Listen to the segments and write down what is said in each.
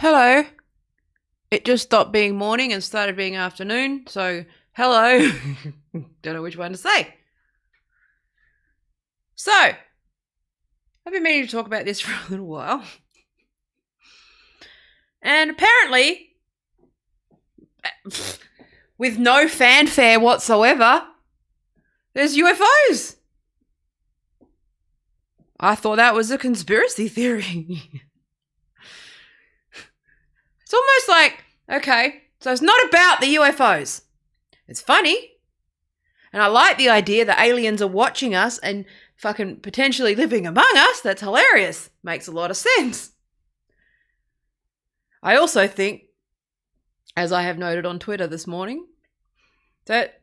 Hello. It just stopped being morning and started being afternoon, so hello. Don't know which one to say. So, I've been meaning to talk about this for a little while. And apparently, with no fanfare whatsoever, there's UFOs. I thought that was a conspiracy theory. It's almost like, okay, so it's not about the UFOs. It's funny. And I like the idea that aliens are watching us and fucking potentially living among us. That's hilarious. Makes a lot of sense. I also think, as I have noted on Twitter this morning, that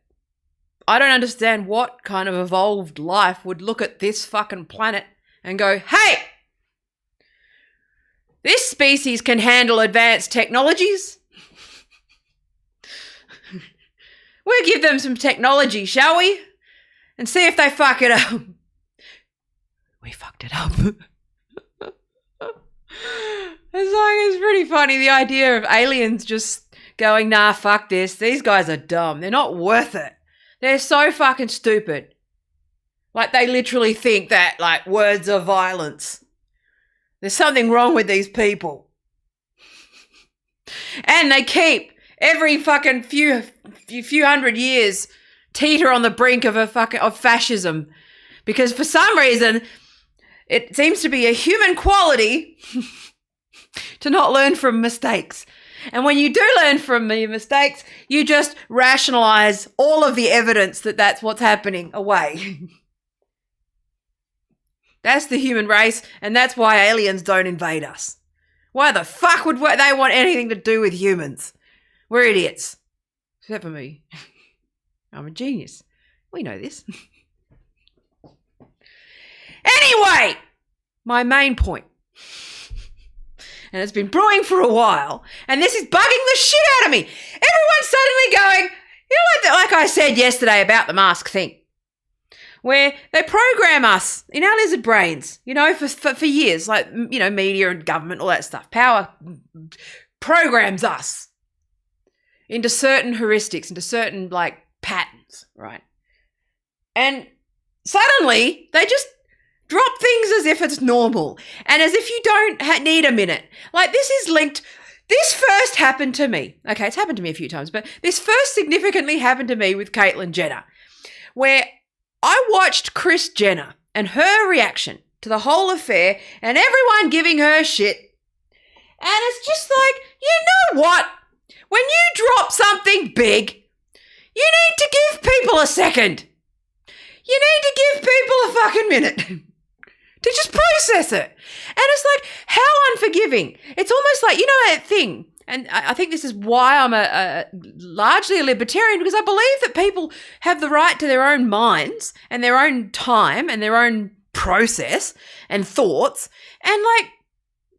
I don't understand what kind of evolved life would look at this fucking planet and go, hey, this species can handle advanced technologies. We'll give them some technology, shall we? And see if they fuck it up. We fucked it up. It's pretty funny, the idea of aliens just going, nah, fuck this. These guys are dumb. They're not worth it. They're so fucking stupid. Like, they literally think that, like, words are violence. There's something wrong with these people. And they keep every fucking few hundred years teeter on the brink of of fascism, because for some reason it seems to be a human quality to not learn from mistakes. And when you do learn from your mistakes, you just rationalize all of the evidence that that's what's happening away. That's the human race, and that's why aliens don't invade us. Why the fuck would they want anything to do with humans? We're idiots. Except for me. I'm a genius. We know this. Anyway, my main point. And it's been brewing for a while, and this is bugging the shit out of me. Everyone's suddenly going, you know what, like I said yesterday about the mask thing, where they program us in our lizard brains, you know, for years, like, you know, media and government, all that stuff. Power programs us into certain heuristics, into certain, like, patterns, right? And suddenly they just drop things as if it's normal and as if you don't need a minute. Like, this is linked. This first happened to me. Okay, it's happened to me a few times, but this first significantly happened to me with Caitlyn Jenner, where I watched Kris Jenner and her reaction to the whole affair and everyone giving her shit. And it's just like, you know what? When you drop something big, you need to give people a second. You need to give people a fucking minute to just process it. And it's like, how unforgiving. It's almost like, you know that thing, and I think this is why I'm largely a libertarian, because I believe that people have the right to their own minds and their own time and their own process and thoughts. And, like,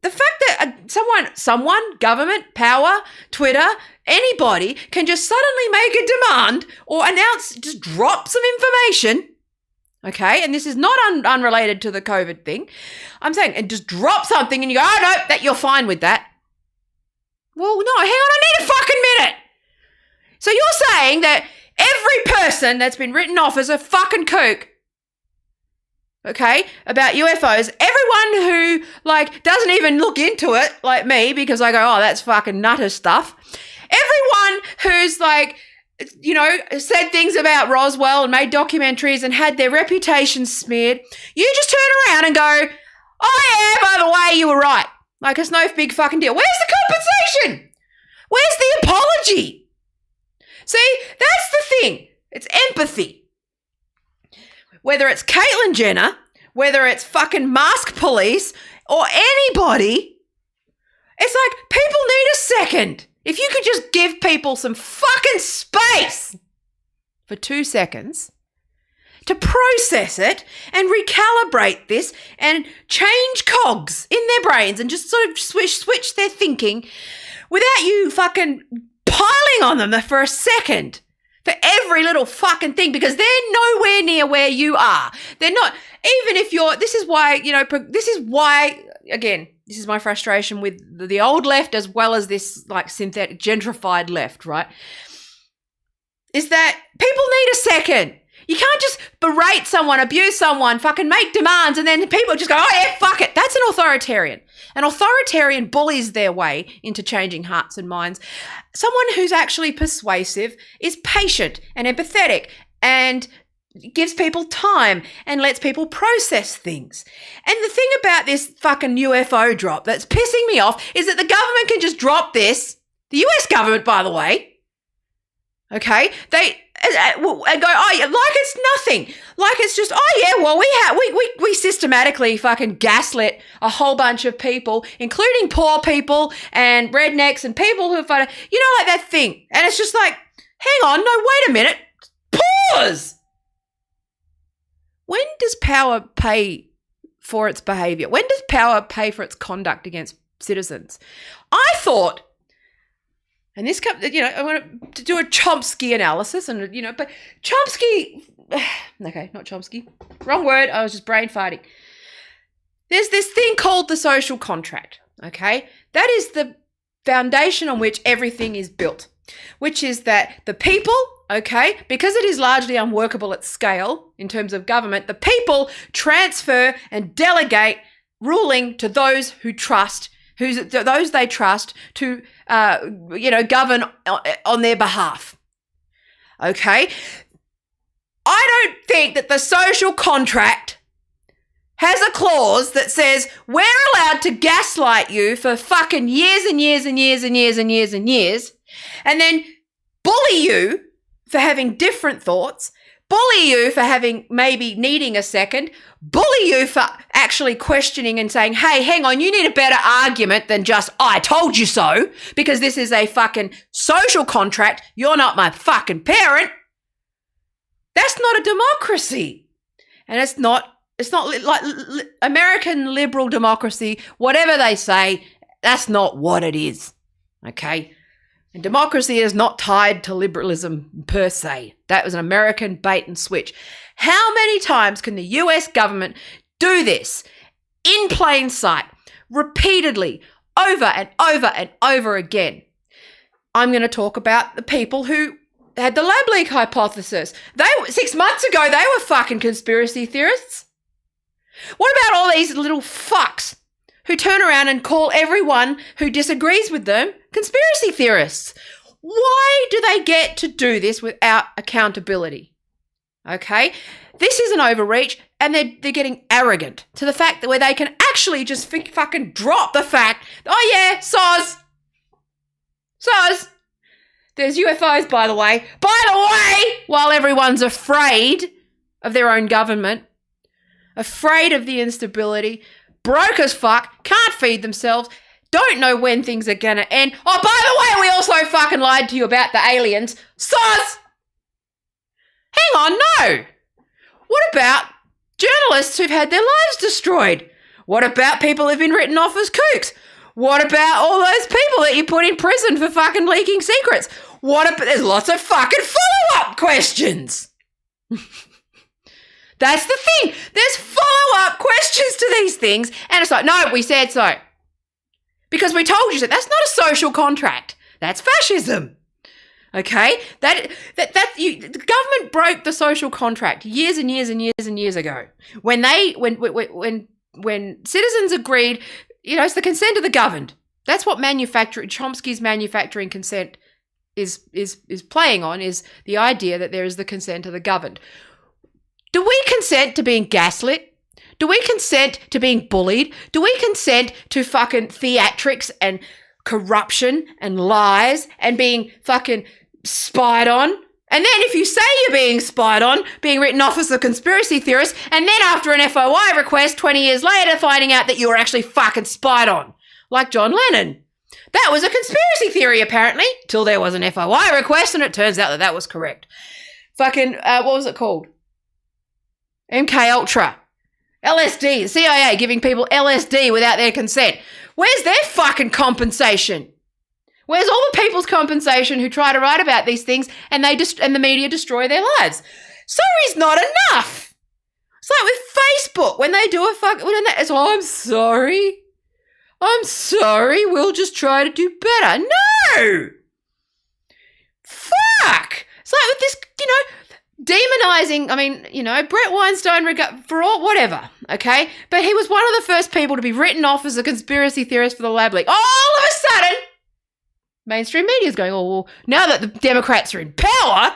the fact that someone, government, power, Twitter, anybody can just suddenly make a demand or just drop some information, okay, and this is not unrelated to the COVID thing. I'm saying, and just drop something and you go, oh, no, that you're fine with that. Well, no, hang on, I need a fucking minute. So you're saying that every person that's been written off as a fucking kook, okay, about UFOs, everyone who, like, doesn't even look into it, like me, because I go, oh, that's fucking nutter stuff. Everyone who's, like, you know, said things about Roswell and made documentaries and had their reputation smeared, you just turn around and go, oh, yeah, by the way, you were right. Like, it's no big fucking deal. Where's the compensation? Where's the apology? See, that's the thing. It's empathy. Whether it's Caitlyn Jenner, whether it's fucking mask police or anybody, it's like, people need a second. If you could just give people some fucking space for 2 seconds to process it and recalibrate this and change cogs in their brains and just sort of switch their thinking without you fucking piling on them for a second for every little fucking thing, because they're nowhere near where you are. They're not, even if you're, this is why again, this is my frustration with the old left as well as this like synthetic gentrified left, right? Is that people need a second. You can't just berate someone, abuse someone, fucking make demands, and then people just go, oh yeah, fuck it. That's an authoritarian. An authoritarian bullies their way into changing hearts and minds. Someone who's actually persuasive is patient and empathetic and gives people time and lets people process things. And the thing about this fucking UFO drop that's pissing me off is that the government can just drop this. The US government, by the way. Okay? And go, oh yeah, like it's nothing. Like it's just, oh yeah, well we systematically fucking gaslit a whole bunch of people, including poor people and rednecks and people who are, you know, like that thing. And it's just like, hang on, no, wait a minute. Pause. When does power pay for its behaviour? When does power pay for its conduct against citizens? I thought, and this, you know, I want to do a Chomsky analysis, and, you know, but Chomsky, okay, not Chomsky, wrong word, I was just brain farting. There's this thing called the social contract, okay? That is the foundation on which everything is built, which is that the people, okay, because it is largely unworkable at scale in terms of government, the people transfer and delegate ruling to those who trust, those they trust to, you know, govern on their behalf. Okay? I don't think that the social contract has a clause that says we're allowed to gaslight you for fucking years and years and years and years and years and years, and then bully you for having different thoughts, bully you for having maybe needing a second, bully you for actually questioning and saying, hey, hang on, you need a better argument than just, I told you so, because this is a fucking social contract. You're not my fucking parent. That's not a democracy. And it's not like American liberal democracy, whatever they say, that's not what it is. Okay? And democracy is not tied to liberalism per se. That was an American bait and switch. How many times can the US government do this in plain sight, repeatedly, over and over and over again? I'm going to talk about the people who had the lab leak hypothesis. 6 months ago, they were fucking conspiracy theorists. What about all these little fucks who turn around and call everyone who disagrees with them conspiracy theorists? Why do they get to do this without accountability? Okay? This is an overreach, and they're getting arrogant to the fact that where they can actually just fucking drop the fact, oh yeah, soz. There's UFOs, by the way. While everyone's afraid of their own government, afraid of the instability, broke as fuck, can't feed themselves, don't know when things are gonna end. Oh, by the way, we also fucking lied to you about the aliens. Soz! Hang on, no. What about journalists who've had their lives destroyed? What about people who've been written off as kooks? What about all those people that you put in prison for fucking leaking secrets? There's lots of fucking follow-up questions. That's the thing. There's follow-up questions to these things. And it's like, no, we said so. Because we told you so. That's not a social contract. That's fascism. Okay? The government broke the social contract years and years and years and years ago. When citizens agreed, you know, it's the consent of the governed. That's what Chomsky's manufacturing consent is playing on, is the idea that there is the consent of the governed. Do we consent to being gaslit? Do we consent to being bullied? Do we consent to fucking theatrics and corruption and lies and being fucking spied on? And then if you say you're being spied on, being written off as a conspiracy theorist, and then after an FOI request 20 years later finding out that you were actually fucking spied on, like John Lennon. That was a conspiracy theory apparently, till there was an FOI request and it turns out that was correct. Fucking, what was it called? MK Ultra. LSD, CIA giving people LSD without their consent. Where's their fucking compensation? Where's all the people's compensation who try to write about these things and the media destroy their lives? Sorry's not enough. It's like with Facebook when they do it's I'm sorry. I'm sorry, we'll just try to do better. No! Fuck! It's like with this, demonizing, Brett Weinstein, for all, whatever, okay? But he was one of the first people to be written off as a conspiracy theorist for the lab leak. All of a sudden, mainstream media is going, oh, well, now that the Democrats are in power,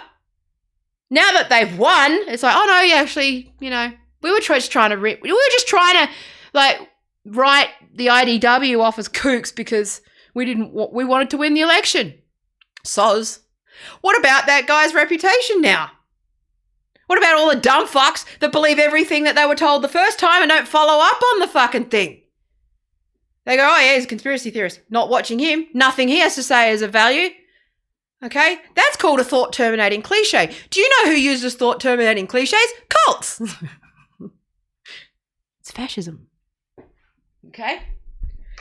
now that they've won, it's like, oh, no, actually, we were just trying to write the IDW off as kooks because we wanted to win the election. Soz. What about that guy's reputation now? What about all the dumb fucks that believe everything that they were told the first time and don't follow up on the fucking thing? They go, oh yeah, he's a conspiracy theorist. Not watching him. Nothing he has to say is of value. Okay? That's called a thought-terminating cliche. Do you know who uses thought-terminating cliches? Cults. It's fascism. Okay?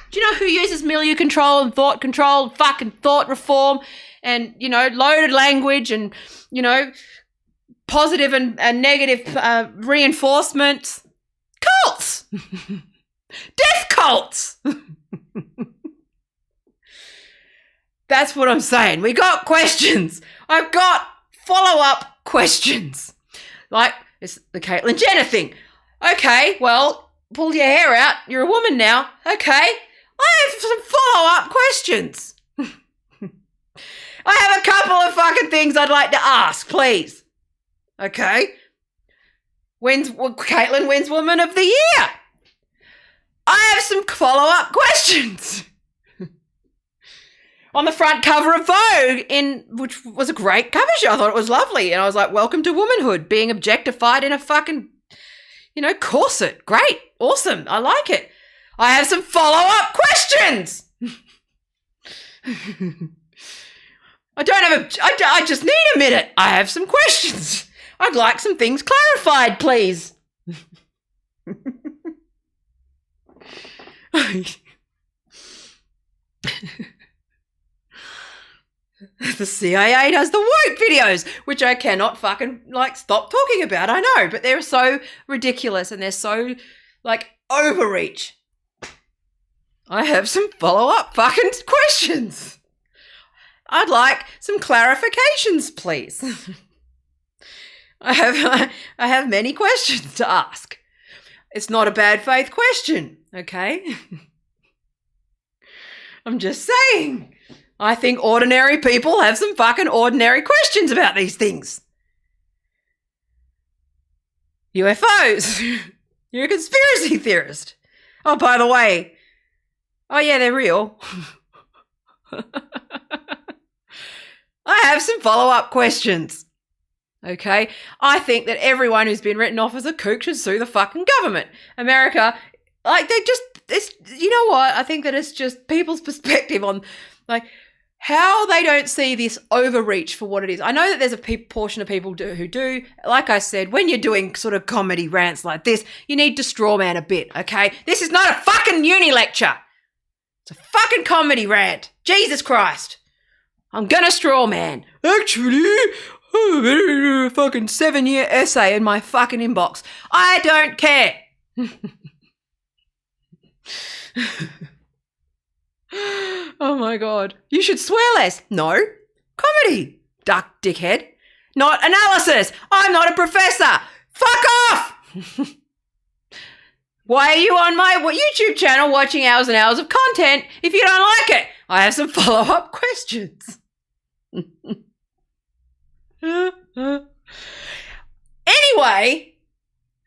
Do you know who uses milieu control and fucking thought reform and, loaded language and, positive and negative reinforcement? Cults! Death cults! That's what I'm saying. We got questions. I've got follow-up questions. Like, it's the Caitlyn Jenner thing. Okay, well, pull your hair out. You're a woman now. Okay. I have some follow-up questions. I have a couple of fucking things I'd like to ask, please. Okay. Caitlyn wins Woman of the Year. I have some follow-up questions. On the front cover of Vogue, which was a great cover show. I thought it was lovely. And I was like, welcome to womanhood, being objectified in a fucking, corset. Great. Awesome. I like it. I have some follow-up questions. I just need a minute. I have some questions. I'd like some things clarified, please. The CIA does the woke videos, which I cannot fucking stop talking about. I know, but they're so ridiculous and they're so overreach. I have some follow-up fucking questions. I'd like some clarifications, please. I have many questions to ask. It's not a bad faith question, okay? I'm just saying. I think ordinary people have some fucking ordinary questions about these things. UFOs. You're a conspiracy theorist. Oh, by the way. Oh, yeah, they're real. I have some follow-up questions. Okay? I think that everyone who's been written off as a kook should sue the fucking government. America, you know what? I think that it's just people's perspective on, how they don't see this overreach for what it is. I know that there's a portion of people who do. Like I said, when you're doing sort of comedy rants like this, you need to straw man a bit, okay? This is not a fucking uni lecture. It's a fucking comedy rant. Jesus Christ. I'm gonna straw man. Actually, a fucking 7-year essay in my fucking inbox. I don't care. Oh my God. You should swear less. No. Comedy. Duck dickhead. Not analysis. I'm not a professor. Fuck off. Why are you on my YouTube channel watching hours and hours of content if you don't like it? I have some follow-up questions. Anyway,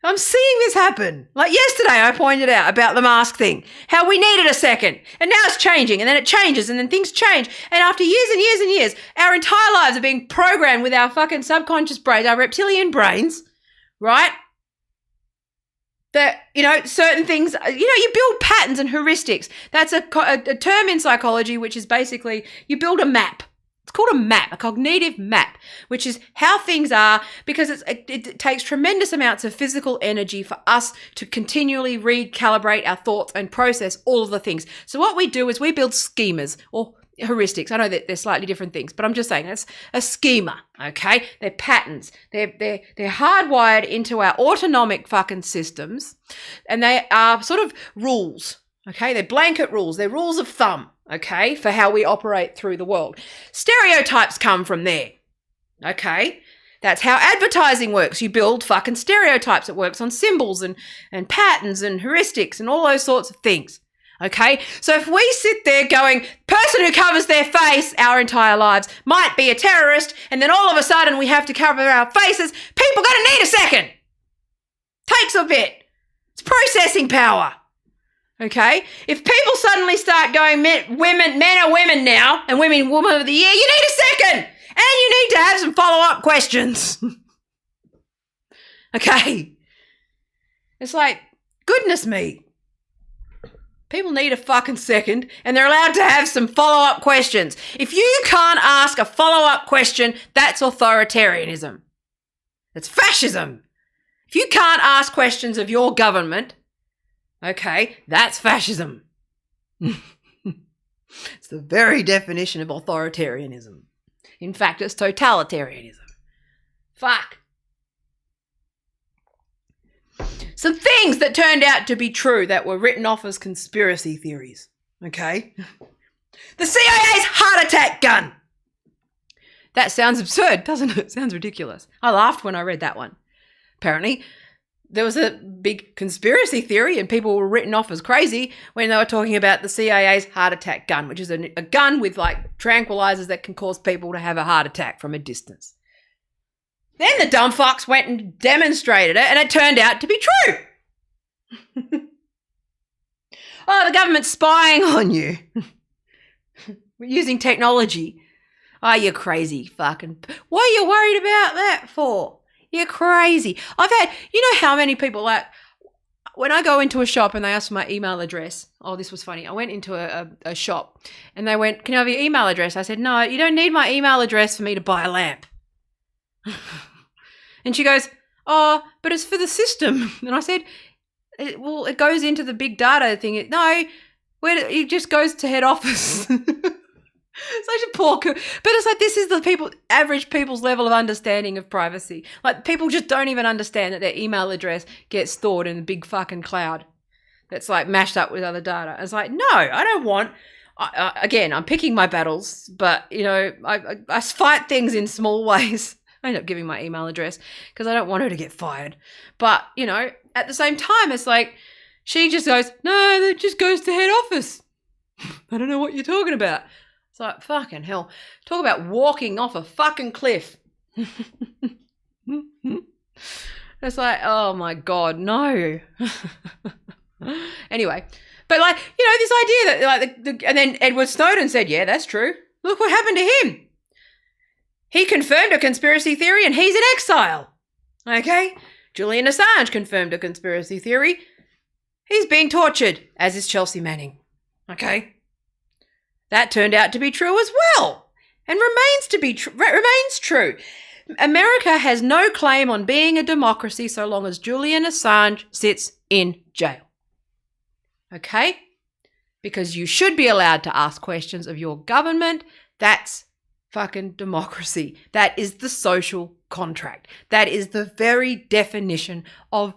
I'm seeing this happen. Like yesterday I pointed out about the mask thing, how we needed a second, and now it's changing, and then it changes, and then things change. And after years and years and years, our entire lives are being programmed with our fucking subconscious brains, our reptilian brains, right? That, certain things, you build patterns and heuristics. That's a term in psychology, which is basically you build a map. It's called a map, a cognitive map, which is how things are, because it takes tremendous amounts of physical energy for us to continually recalibrate our thoughts and process all of the things. So what we do is we build schemas or heuristics. I know that they're slightly different things, but I'm just saying that's a schema, okay? They're patterns. They're hardwired into our autonomic fucking systems, and they are sort of rules. Okay, they're blanket rules. They're rules of thumb, okay, for how we operate through the world. Stereotypes come from there, okay? That's how advertising works. You build fucking stereotypes. It works on symbols and patterns and heuristics and all those sorts of things, okay? So if we sit there going, person who covers their face our entire lives might be a terrorist, and then all of a sudden we have to cover our faces, people are going to need a second. Takes a bit. It's processing power. Okay? If people suddenly start going, men are women now, and women of the year, you need a second. And you need to have some follow-up questions. Okay? It's like, goodness me. People need a fucking second, and they're allowed to have some follow-up questions. If you can't ask a follow-up question, that's authoritarianism. It's fascism. If you can't ask questions of your government, okay, that's fascism. It's the very definition of authoritarianism. In fact, it's totalitarianism. Fuck. Some things that turned out to be true that were written off as conspiracy theories, okay? The CIA's heart attack gun. That sounds absurd, doesn't it? Sounds ridiculous. I laughed when I read that one. Apparently, there was a big conspiracy theory and people were written off as crazy when they were talking about the CIA's heart attack gun, which is a gun with like tranquilizers that can cause people to have a heart attack from a distance. Then the dumb fucks went and demonstrated it and it turned out to be true. Oh, the government's spying on you. We're using technology. Oh, you're crazy fucking. What are you worried about that for? You're crazy. I've had, you know how many people, like, when I go into a shop and they ask for my email address. Oh, this was funny. I went into a shop and they went, can I have your email address? I said, no, you don't need my email address for me to buy a lamp. And she goes, oh, but it's for the system. And I said, well, it goes into the big data thing. No, it just goes to head office. Such a poor, but it's like this is the average people's level of understanding of privacy. Like people just don't even understand that their email address gets stored in a big fucking cloud that's like mashed up with other data. It's like, no, I don't want. Again, I'm picking my battles, but you know, I fight things in small ways. I end up giving my email address because I don't want her to get fired. But you know, at the same time, it's like she just goes, no, that just goes to head office. I don't know what you're talking about. It's like, fucking hell. Talk about walking off a fucking cliff. It's like, oh my God, no. Anyway, but like, you know, this idea that like and then Edward Snowden said, yeah, that's true. Look what happened to him. He confirmed a conspiracy theory and he's in exile. Okay? Julian Assange confirmed a conspiracy theory. He's being tortured, as is Chelsea Manning. Okay? That turned out to be true as well, and remains true. America has no claim on being a democracy so long as Julian Assange sits in jail. Okay? Because you should be allowed to ask questions of your government. That's fucking democracy. That is the social contract. That is the very definition of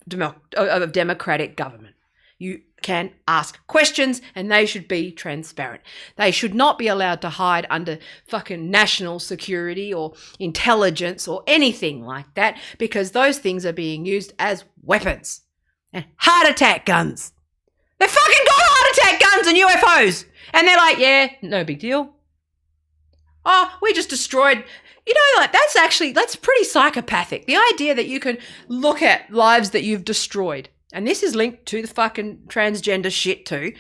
democratic government. You can ask questions and they should be transparent. They should not be allowed to hide under fucking national security or intelligence or anything like that because those things are being used as weapons. And heart attack guns. They fucking got heart attack guns and UFOs. And they're like, yeah, no big deal. Oh, we just destroyed. You know, like that's pretty psychopathic. The idea that you can look at lives that you've destroyed. And this is linked to the fucking transgender shit too.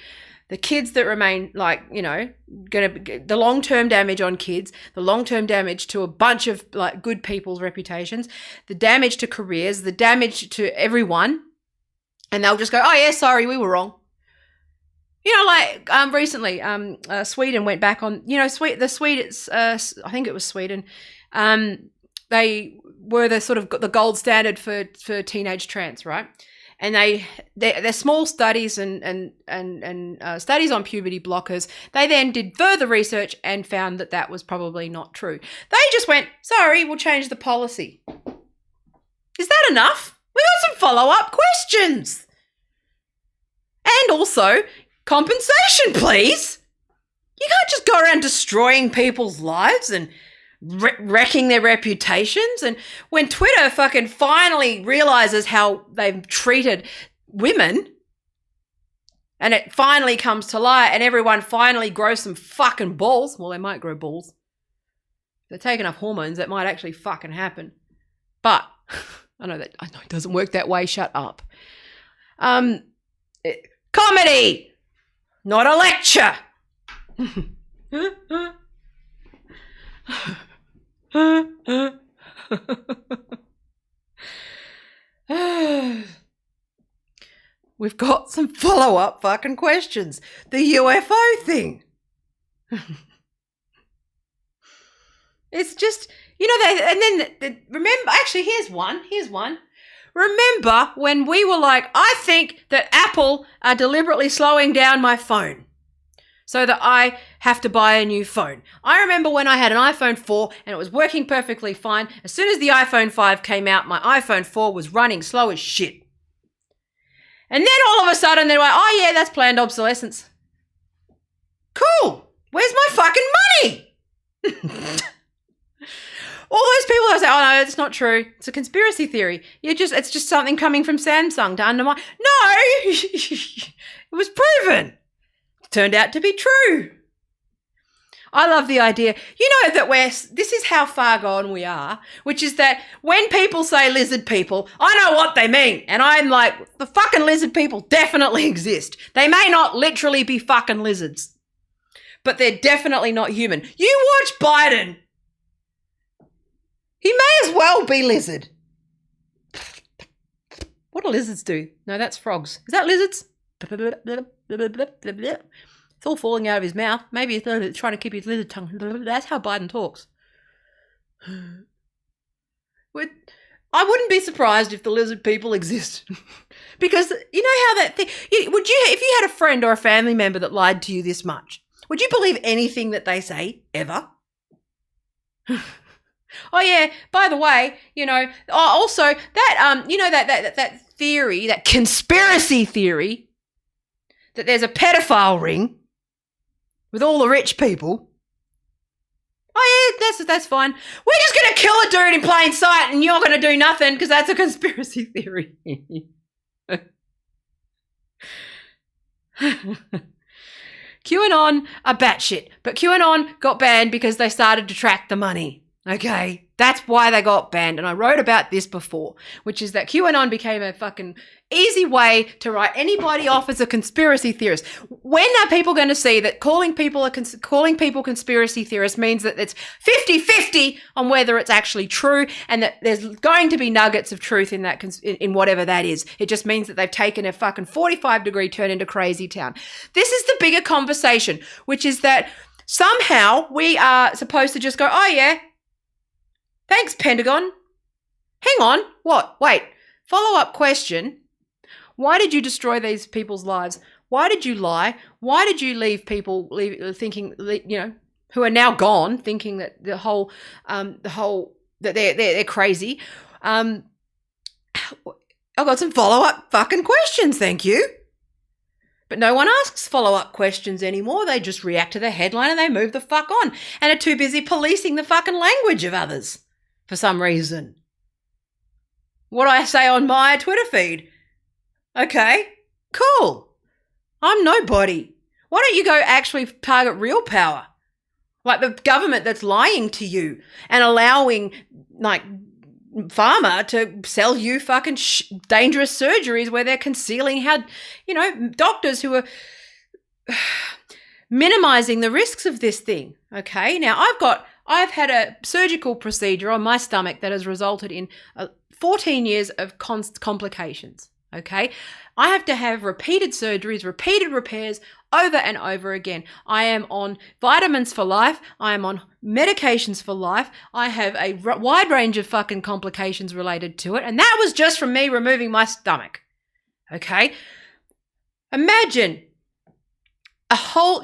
The kids that remain like, you know, the long-term damage on kids, the long-term damage to a bunch of like good people's reputations, the damage to careers, the damage to everyone. And they'll just go, oh yeah, sorry, we were wrong. You know, like recently, Sweden went back on, you know, I think it was Sweden. They were the sort of the gold standard for teenage trans, right? And they're small studies and studies on puberty blockers. They then did further research and found that was probably not true. They just went, sorry, we'll change the policy. Is that enough? We got some follow-up questions. And also, compensation, please. You can't just go around destroying people's lives and wrecking their reputations. And when Twitter fucking finally realizes how they've treated women, and it finally comes to light and everyone finally grows some fucking balls. Well, they might grow balls. If they take enough hormones, that might actually fucking happen. But I know it doesn't work that way. Shut up. Comedy, not a lecture. We've got some follow-up fucking questions. The UFO thing. It's just, remember, actually, here's one. Remember when we were like, I think that Apple are deliberately slowing down my phone so that I have to buy a new phone. I remember when I had an iPhone 4 and it was working perfectly fine. As soon as the iPhone 5 came out, my iPhone 4 was running slow as shit. And then all of a sudden they're like, oh yeah, that's planned obsolescence. Cool. Where's my fucking money? All those people that say, oh no, it's not true. It's a conspiracy theory. It's just something coming from Samsung to undermine. No, it was proven. It turned out to be true. I love the idea. You know that this is how far gone we are, which is that when people say lizard people, I know what they mean. And I'm like, the fucking lizard people definitely exist. They may not literally be fucking lizards, but they're definitely not human. You watch Biden. He may as well be lizard. What do lizards do? No, that's frogs. Is that lizards? It's all falling out of his mouth. Maybe he's trying to keep his lizard tongue. That's how Biden talks. I wouldn't be surprised if the lizard people exist. Because you know how that thing... if you had a friend or a family member that lied to you this much, would you believe anything that they say, ever? Oh yeah, by the way, also that that theory, that conspiracy theory, that there's a pedophile ring with all the rich people. Oh yeah, that's fine. We're just going to kill a dude in plain sight and you're going to do nothing because that's a conspiracy theory. QAnon are batshit, but QAnon got banned because they started to track the money. Okay, that's why they got banned. And I wrote about this before, which is that QAnon became a fucking easy way to write anybody off as a conspiracy theorist. When are people going to see that calling people conspiracy theorists means that it's 50-50 on whether it's actually true, and that there's going to be nuggets of truth in that in whatever that is. It just means that they've taken a fucking 45-degree turn into crazy town. This is the bigger conversation, which is that somehow we are supposed to just go, oh yeah, thanks, Pentagon. Hang on. What? Wait. Follow-up question. Why did you destroy these people's lives? Why did you lie? Why did you leave people thinking, who are now gone, thinking that that they're crazy? I've got some follow-up fucking questions, thank you. But no one asks follow-up questions anymore. They just react to the headline and they move the fuck on and are too busy policing the fucking language of others for some reason. What I say on my Twitter feed. Okay, cool. I'm nobody. Why don't you go actually target real power? Like the government that's lying to you and allowing pharma to sell you fucking dangerous surgeries where they're concealing how, doctors who are minimizing the risks of this thing. Okay, now I've had a surgical procedure on my stomach that has resulted in 14 years of complications. Okay, I have to have repeated surgeries, repeated repairs over and over again. I am on vitamins for life. I am on medications for life. I have a wide range of fucking complications related to it. And that was just from me removing my stomach. Okay, imagine a whole,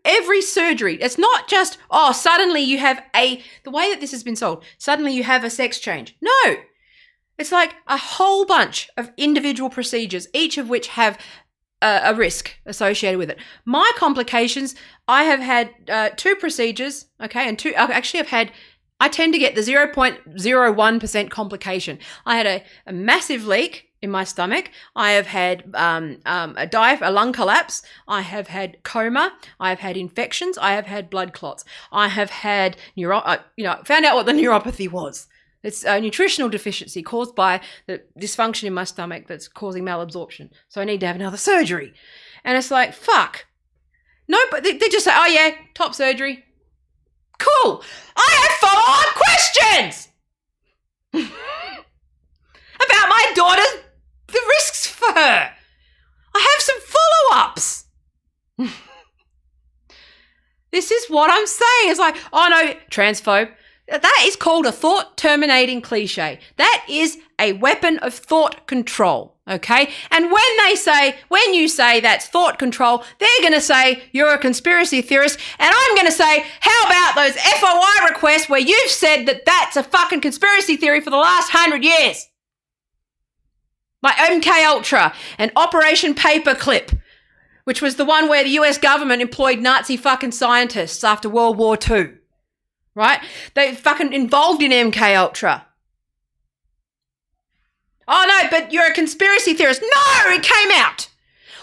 every surgery. It's not just, suddenly you have the way that this has been sold, suddenly you have a sex change. No, it's like a whole bunch of individual procedures, each of which have a risk associated with it. My complications, I have had 2 procedures, okay, and I tend to get the 0.01% complication. I had a massive leak in my stomach. I have had a lung collapse. I have had coma. I have had infections. I have had blood clots. I have had found out what the neuropathy was. It's a nutritional deficiency caused by the dysfunction in my stomach that's causing malabsorption. So I need to have another surgery. And it's like, fuck. No, but they just say, oh yeah, top surgery. Cool. I have follow-up questions about my daughter's the risks for her. I have some follow-ups. This is what I'm saying. It's like, oh no, transphobe. That is called a thought-terminating cliche. That is a weapon of thought control, okay? And when you say that's thought control, they're going to say you're a conspiracy theorist, and I'm going to say, how about those FOI requests where you've said that that's a fucking conspiracy theory for the last 100 years? Like MK Ultra and Operation Paperclip, which was the one where the US government employed Nazi fucking scientists after World War II. Right? They fucking involved in MK Ultra. Oh no, but you're a conspiracy theorist. No, it came out.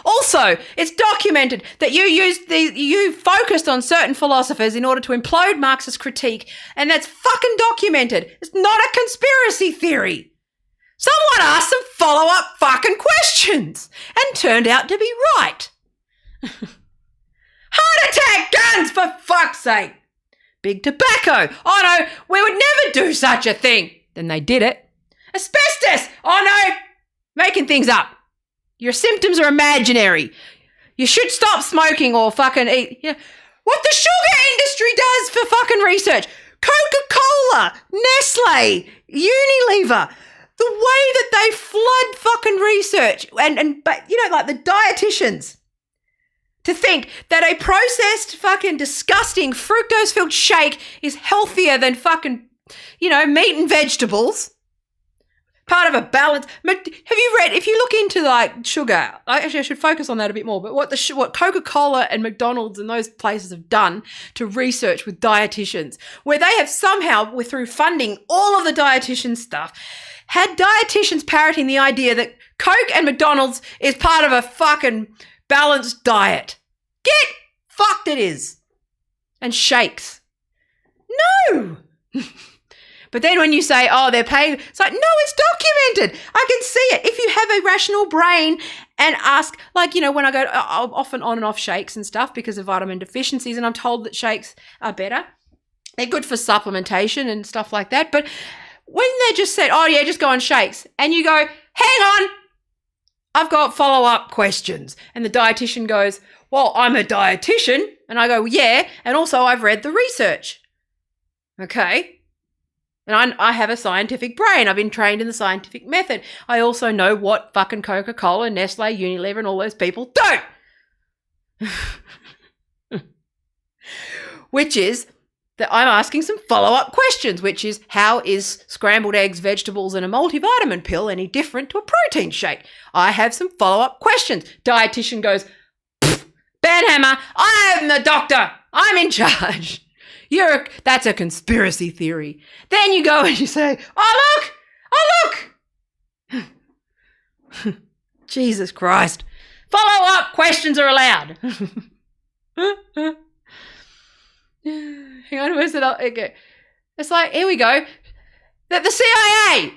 Also, it's documented that you focused on certain philosophers in order to implode Marxist critique, and that's fucking documented. It's not a conspiracy theory. Someone asked some follow-up fucking questions and turned out to be right. Heart attack guns, for fuck's sake. Big tobacco. Oh no, we would never do such a thing. Then they did it. Asbestos. Oh no, making things up. Your symptoms are imaginary. You should stop smoking or fucking eat. Yeah. What the sugar industry does for fucking research. Coca-Cola, Nestle, Unilever. The way that they flood fucking research but like the dietitians. To think that a processed fucking disgusting fructose-filled shake is healthier than fucking, meat and vegetables. Part of a balance. Have you read, if you look into like sugar, I should focus on that a bit more, but what Coca-Cola and McDonald's and those places have done to research with dietitians, where they have somehow, through funding all of the dietitian stuff, had dietitians parroting the idea that Coke and McDonald's is part of a fucking balanced diet. Get fucked it is. And shakes. No. But then when you say, oh, they're paying, it's like, no, it's documented. I can see it. If you have a rational brain and ask, when I go often on and off shakes and stuff because of vitamin deficiencies, and I'm told that shakes are better. They're good for supplementation and stuff like that. But when they just said, oh, yeah, just go on shakes, and you go, hang on, I've got follow-up questions. And the dietitian goes, well, I'm a dietitian. And I go, yeah, and also I've read the research. Okay. And I have a scientific brain. I've been trained in the scientific method. I also know what fucking Coca-Cola, Nestle, Unilever, and all those people don't. Which is that I'm asking some follow-up questions, which is, how is scrambled eggs, vegetables, and a multivitamin pill any different to a protein shake? I have some follow-up questions. Dietitian goes, banhammer, I am the doctor. I'm in charge. That's a conspiracy theory. Then you go and you say, oh, look. Jesus Christ. Follow-up questions are allowed. Hang on, where's it? Okay. It's like, here we go. The CIA.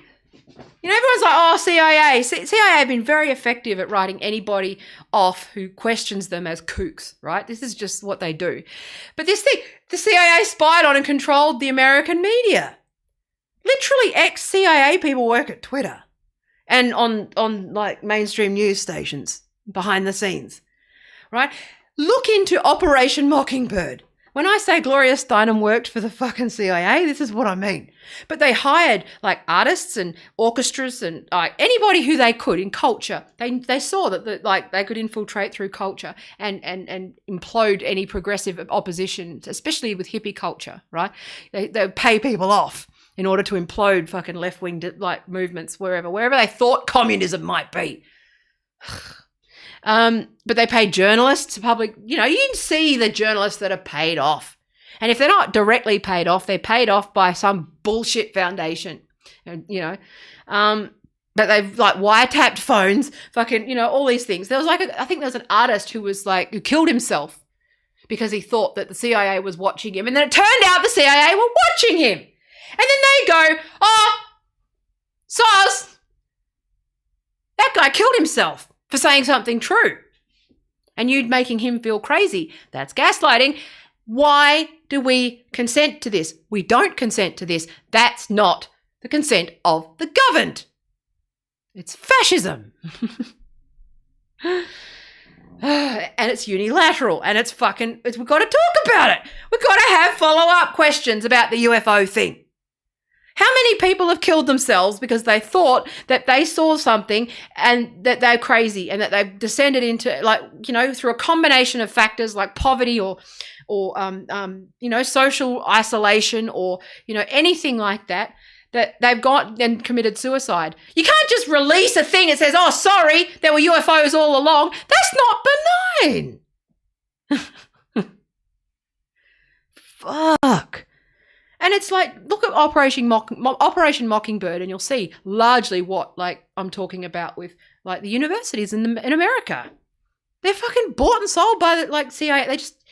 Everyone's like, oh, CIA. CIA have been very effective at writing anybody off who questions them as kooks, right? This is just what they do. But this thing, the CIA spied on and controlled the American media. Literally ex-CIA people work at Twitter and on like mainstream news stations behind the scenes, right? Look into Operation Mockingbird. When I say Gloria Steinem worked for the fucking CIA, this is what I mean. But they hired like artists and orchestras and anybody who they could in culture. They saw that they could infiltrate through culture and implode any progressive opposition, especially with hippie culture, right? They would pay people off in order to implode fucking left-wing movements wherever they thought communism might be. But they pay journalists, public, you can see the journalists that are paid off. And if they're not directly paid off, they're paid off by some bullshit foundation, that they've wiretapped phones, all these things. There was I think there was an artist who killed himself because he thought that the CIA was watching him. And then it turned out the CIA were watching him. And then they go, oh, Soz, that guy killed himself for saying something true. And you making him feel crazy. That's gaslighting. Why do we consent to this? We don't consent to this. That's not the consent of the governed. It's fascism. And it's unilateral, and we've got to talk about it. We've got to have follow-up questions about the UFO thing. How many people have killed themselves because they thought that they saw something and that they're crazy and that they've descended into through a combination of factors like poverty or social isolation or, anything like that they've got and committed suicide. You can't just release a thing that says, oh, sorry, there were UFOs all along. That's not benign. Fuck. And it's look at Operation Mockingbird and you'll see largely what I'm talking about with the universities in America. They're fucking bought and sold by the CIA. They just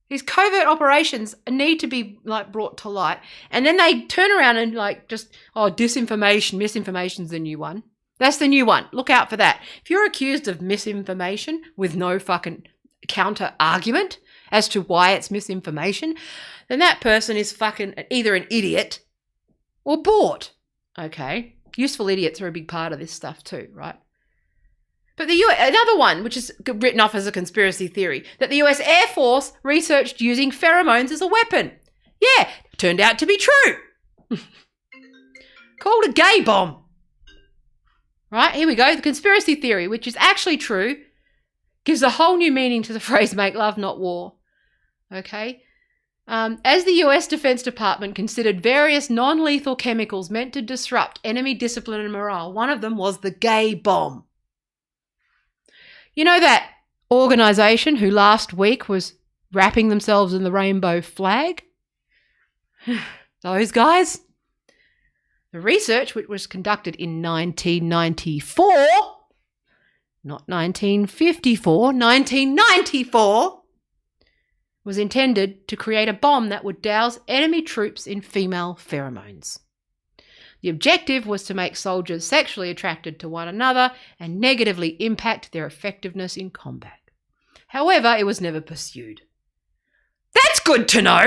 these covert operations need to be brought to light. And then they turn around and disinformation, misinformation's the new one. That's the new one. Look out for that. If you're accused of misinformation with no fucking counter argument as to why it's misinformation, then that person is fucking either an idiot or bought. Okay? Useful idiots are a big part of this stuff too, right? But another one, which is written off as a conspiracy theory, that the US Air Force researched using pheromones as a weapon. Yeah, turned out to be true. Called a gay bomb. Right, here we go. The conspiracy theory, which is actually true, gives a whole new meaning to the phrase make love, not war. Okay? As the US Defense Department considered various non-lethal chemicals meant to disrupt enemy discipline and morale, one of them was the gay bomb. You know that organisation who last week was wrapping themselves in the rainbow flag? Those guys? The research, which was conducted in 1994, not 1954, 1994, was intended to create a bomb that would douse enemy troops in female pheromones. The objective was to make soldiers sexually attracted to one another and negatively impact their effectiveness in combat. However, it was never pursued. That's good to know.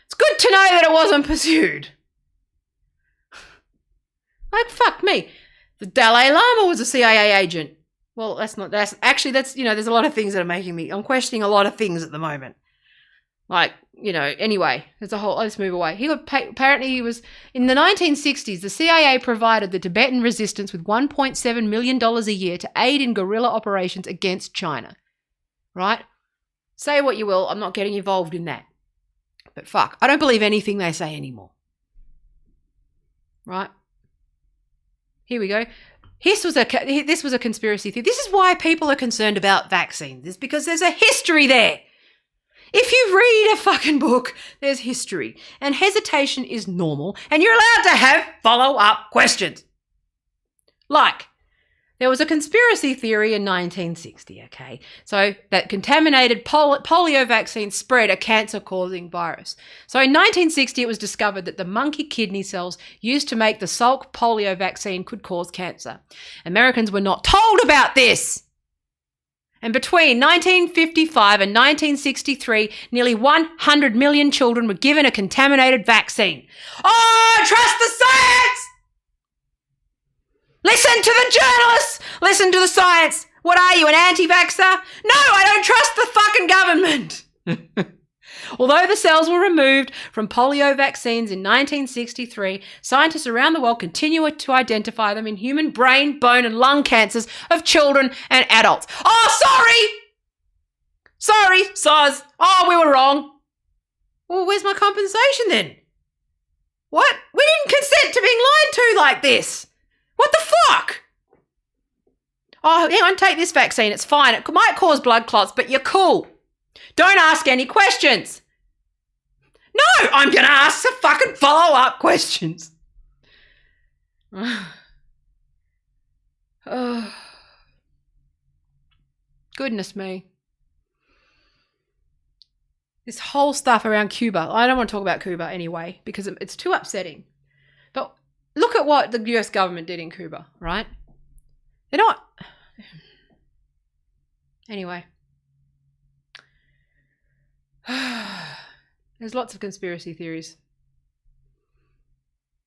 It's good to know that it wasn't pursued. Fuck me. The Dalai Lama was a CIA agent. Well, there's a lot of things that are I'm questioning a lot of things at the moment. Anyway, there's a whole, let's move away. Apparently he was, in the 1960s, the CIA provided the Tibetan resistance with $1.7 million a year to aid in guerrilla operations against China. Right? Say what you will, I'm not getting involved in that. But fuck, I don't believe anything they say anymore. Right? Here we go. This was a conspiracy theory. This is why people are concerned about vaccines. It's because there's a history there. If you read a fucking book, there's history. And hesitation is normal. And you're allowed to have follow-up questions. There was a conspiracy theory in 1960, okay? So that contaminated polio vaccine spread a cancer-causing virus. So in 1960, it was discovered that the monkey kidney cells used to make the Salk polio vaccine could cause cancer. Americans were not told about this. And between 1955 and 1963, nearly 100 million children were given a contaminated vaccine. Oh, trust the science! Listen to the journalists! Listen to the science! What are you, an anti-vaxxer? No, I don't trust the fucking government! Although the cells were removed from polio vaccines in 1963, scientists around the world continue to identify them in human brain, bone and lung cancers of children and adults. Oh, sorry, Soz. Oh, we were wrong. Well, where's my compensation then? What? We didn't consent to being lied to like this. What the fuck? Oh, hang on, take this vaccine. It's fine. It might cause blood clots, but you're cool. Don't ask any questions. No, I'm going to ask some fucking follow-up questions. Oh, goodness me. This whole stuff around Cuba. I don't want to talk about Cuba anyway because it's too upsetting. But look at what the US government did in Cuba, right? They're not... Anyway. There's lots of conspiracy theories.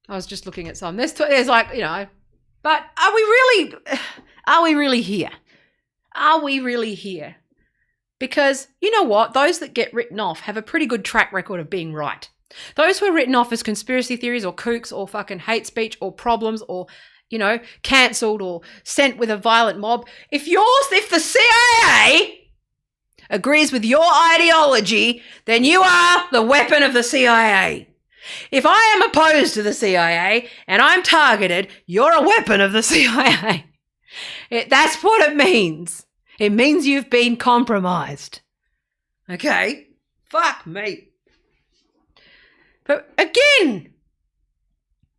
I was just looking at some. There's like, you know, but are we really here? Are we really here? Because you know what? Those that get written off have a pretty good track record of being right. Those who are written off as conspiracy theories or kooks or fucking hate speech or problems or, you know, cancelled or sent with a violent mob. If the CIA agrees with your ideology, then you are the weapon of the CIA. If I am opposed to the CIA and I'm targeted, you're a weapon of the CIA. That's what it means. It means you've been compromised. Okay? Fuck me. But again,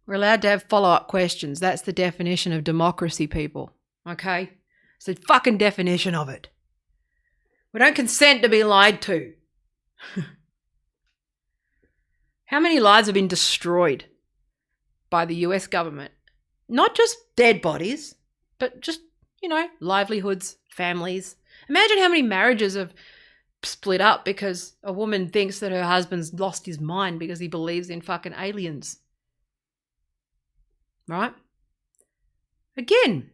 we're allowed to have follow-up questions. That's the definition of democracy, people. Okay? It's the fucking definition of it. We don't consent to be lied to. How many lives have been destroyed by the US government? Not just dead bodies, but just, you know, livelihoods, families. Imagine how many marriages have split up because a woman thinks that her husband's lost his mind because he believes in fucking aliens. Right? Again.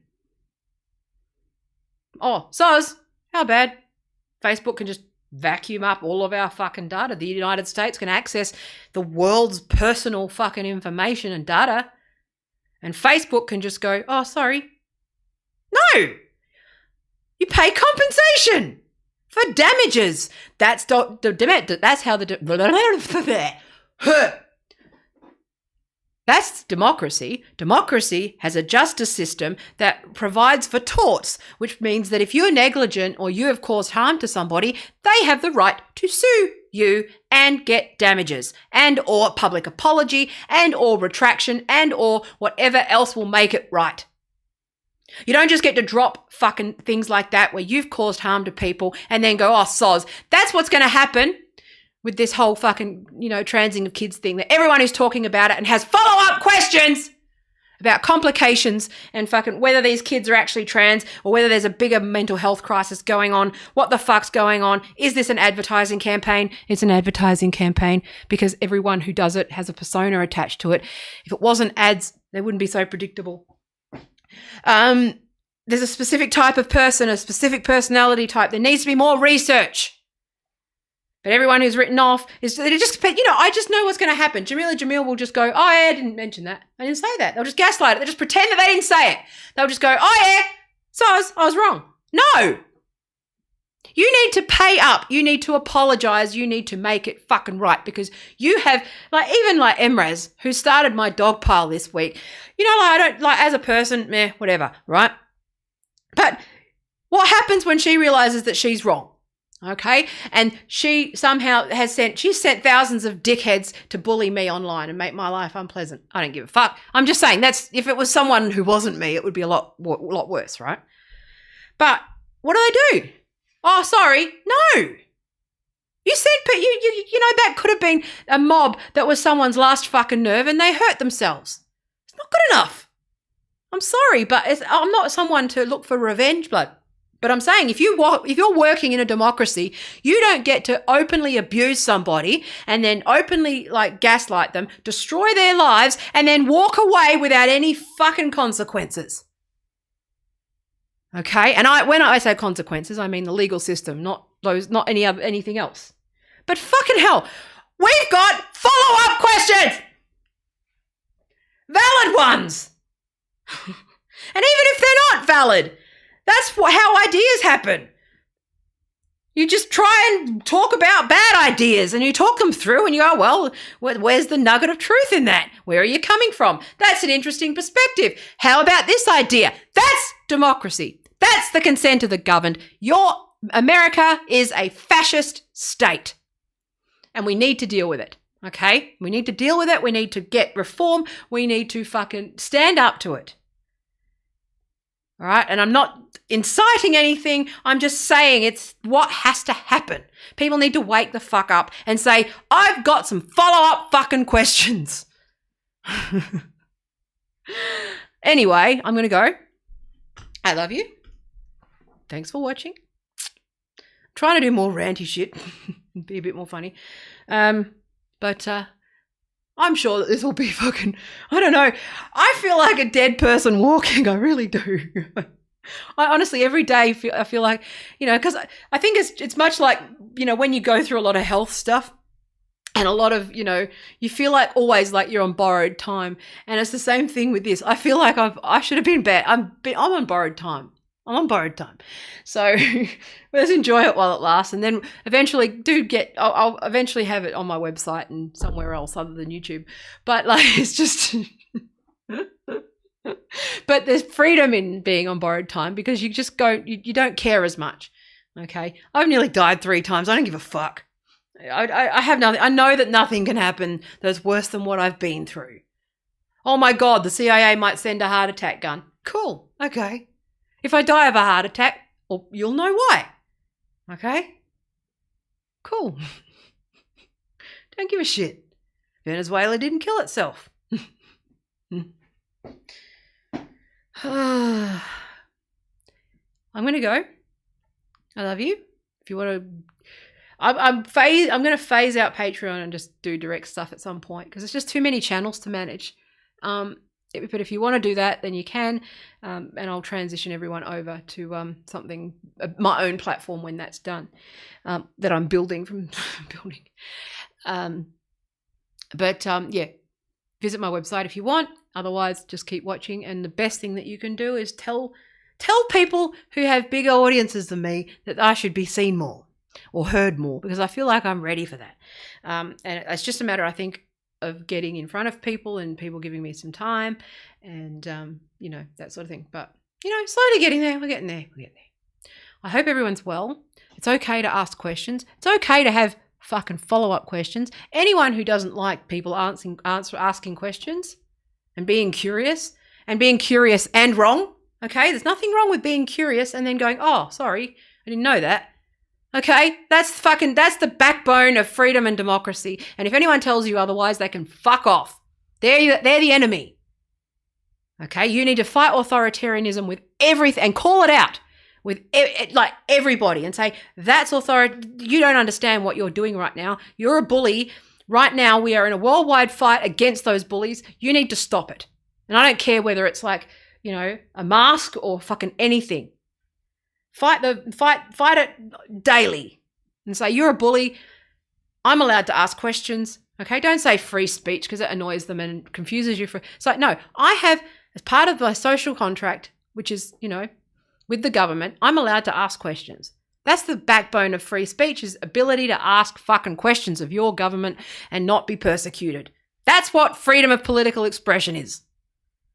Oh, soz, how bad? Facebook can just vacuum up all of our fucking data. The United States can access the world's personal fucking information and data. And Facebook can just go, oh, sorry. No! You pay compensation for damages. That's how that's democracy. Democracy has a justice system that provides for torts, which means that if you're negligent or you have caused harm to somebody, they have the right to sue you and get damages and or public apology and or retraction and or whatever else will make it right. You don't just get to drop fucking things like that where you've caused harm to people and then go, oh, soz. That's what's going to happen with this whole fucking, you know, transing of kids thing, that everyone who's talking about it and has follow-up questions about complications and fucking whether these kids are actually trans or whether there's a bigger mental health crisis going on. What the fuck's going on? Is this an advertising campaign? It's an advertising campaign because everyone who does it has a persona attached to it. If it wasn't ads, they wouldn't be so predictable. There's a specific type of person, a specific personality type. There needs to be more research. But everyone who's written off is, they just, you know, I just know what's going to happen. Jamil will just go, oh, yeah, I didn't mention that. I didn't say that. They'll just gaslight it. They'll just pretend that they didn't say it. They'll just go, oh, yeah, so I was wrong. No. You need to pay up. You need to apologize. You need to make it fucking right because you have, like, even like Emraz, who started my dog pile this week. You know, like, I don't, like, as a person, meh, whatever, right? But what happens when she realizes that she's wrong? Okay. And she somehow she's sent thousands of dickheads to bully me online and make my life unpleasant. I don't give a fuck. I'm just saying if it was someone who wasn't me, it would be a lot worse, right? But what do? Oh, sorry. No. You said, you know, that could have been a mob that was someone's last fucking nerve and they hurt themselves. It's not good enough. I'm sorry, but I'm not someone to look for revenge blood. But I'm saying if you're working in a democracy, you don't get to openly abuse somebody and then openly like gaslight them, destroy their lives, and then walk away without any fucking consequences. Okay? And when I say consequences, I mean the legal system, not anything else. But fucking hell, we've got follow-up questions. Valid ones. And even if they're not valid, that's how ideas happen. You just try and talk about bad ideas and you talk them through and you go, well, where's the nugget of truth in that? Where are you coming from? That's an interesting perspective. How about this idea? That's democracy. That's the consent of the governed. America is a fascist state. And we need to deal with it. Okay? We need to deal with it. We need to get reform. We need to fucking stand up to it. All right? And I'm not inciting anything. I'm just saying it's what has to happen. People need to wake the fuck up and say, I've got some follow-up fucking questions. Anyway, I'm going to go. I love you. Thanks for watching. I'm trying to do more ranty shit. Be a bit more funny. But I'm sure that this will be fucking, I don't know. I feel like a dead person walking. I really do. I honestly, every day I feel like, because I think it's much like, when you go through a lot of health stuff and a lot of, you feel like always like you're on borrowed time. And it's the same thing with this. I feel like I should have been bad. I'm on borrowed time. I'm on borrowed time. So let's enjoy it while it lasts. And then eventually I'll eventually have it on my website and somewhere else other than YouTube. But like, it's just, but there's freedom in being on borrowed time because you just you don't care as much. Okay. I've nearly died 3 times. I don't give a fuck. I have nothing. I know that nothing can happen that's worse than what I've been through. Oh my God, the CIA might send a heart attack gun. Cool. Okay. If I die of a heart attack, well, you'll know why. Okay? Cool. Don't give a shit. Venezuela didn't kill itself. I'm going to go. I love you. If you want to... I'm going to phase out Patreon and just do direct stuff at some point because it's just too many channels to manage. But if you want to do that, then you can, and I'll transition everyone over to something, my own platform when that's done, that I'm building from building. Yeah, visit my website if you want. Otherwise, just keep watching. And the best thing that you can do is tell people who have bigger audiences than me that I should be seen more or heard more because I feel like I'm ready for that. And it's just a matter, I think, of getting in front of people and people giving me some time and, that sort of thing. But, slowly getting there. We're getting there. I hope everyone's well. It's okay to ask questions. It's okay to have fucking follow-up questions. Anyone who doesn't like people asking questions and being curious and wrong, okay? There's nothing wrong with being curious and then going, oh, sorry, I didn't know that. Okay, that's the backbone of freedom and democracy. And if anyone tells you otherwise, they can fuck off. They're the enemy. Okay, you need to fight authoritarianism with everything and call it out with like everybody and say, that's you don't understand what you're doing right now. You're a bully. Right now, we are in a worldwide fight against those bullies. You need to stop it. And I don't care whether it's like, a mask or fucking anything. Fight it daily and say, you're a bully. I'm allowed to ask questions. Okay. Don't say free speech because it annoys them and confuses you. It's like, no, I have, as part of my social contract, which is, with the government, I'm allowed to ask questions. That's the backbone of free speech is ability to ask fucking questions of your government and not be persecuted. That's what freedom of political expression is.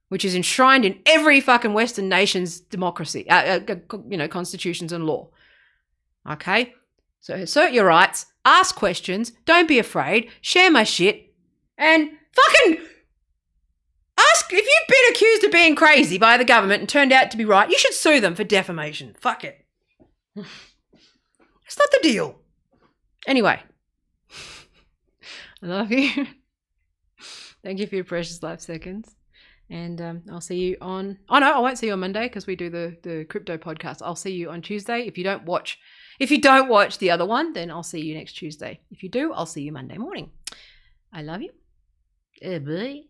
Which is enshrined in every fucking Western nation's democracy, constitutions and law. Okay? So assert your rights, ask questions, don't be afraid, share my shit, and fucking ask if you've been accused of being crazy by the government and turned out to be right, you should sue them for defamation. Fuck it. It's not the deal. Anyway. I love you. Thank you for your precious life seconds. And I'll see you on... Oh, no, I won't see you on Monday because we do the crypto podcast. I'll see you on Tuesday. If you don't watch the other one, then I'll see you next Tuesday. If you do, I'll see you Monday morning. I love you. Bye.